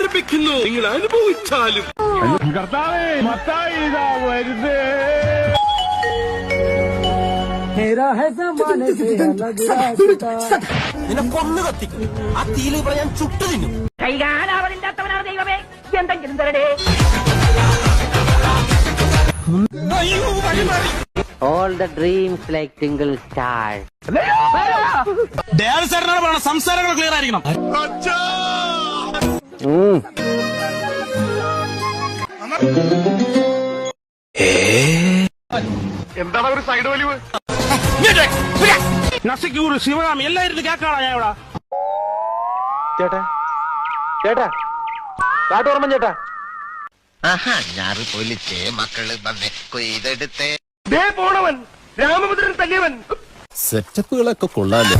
ആരംഭിക്കുന്നു. നിങ്ങൾ അനുഭവിച്ചാലും. നിനക്കൊന്ന് കത്തിക്കും ആ തീയിൽ ഇവിടെ ഞാൻ ചുട്ടു തിന്നും. കൈകാലാവതില്ലാത്തവനാണ് ദൈവമേ, എന്തെങ്കിലും തരടേ. All the dreams like single star. സംസാരങ്ങൾ ക്ലിയർ ആയിരിക്കണം. എന്താണ് ഒരു സൈഡ് വലിവ്? നസിക്കൂർ ശിവകാമി എല്ലാവരും കേൾക്കാണോ ഞാൻ ഇവിടെ? ചേട്ടാ ചേട്ടാ കാട്ടോർമ്മൻ ചേട്ടാ. ഞാറ് പൊലിച്ചേ മക്കള് വന്ന് കൊയ്തെടുത്തേ. ദേ പോണവൻ രാമഭദ്രൻ തല്ലിയവൻ. സെറ്റപ്പുകളൊക്കെ കൊള്ളാലോ.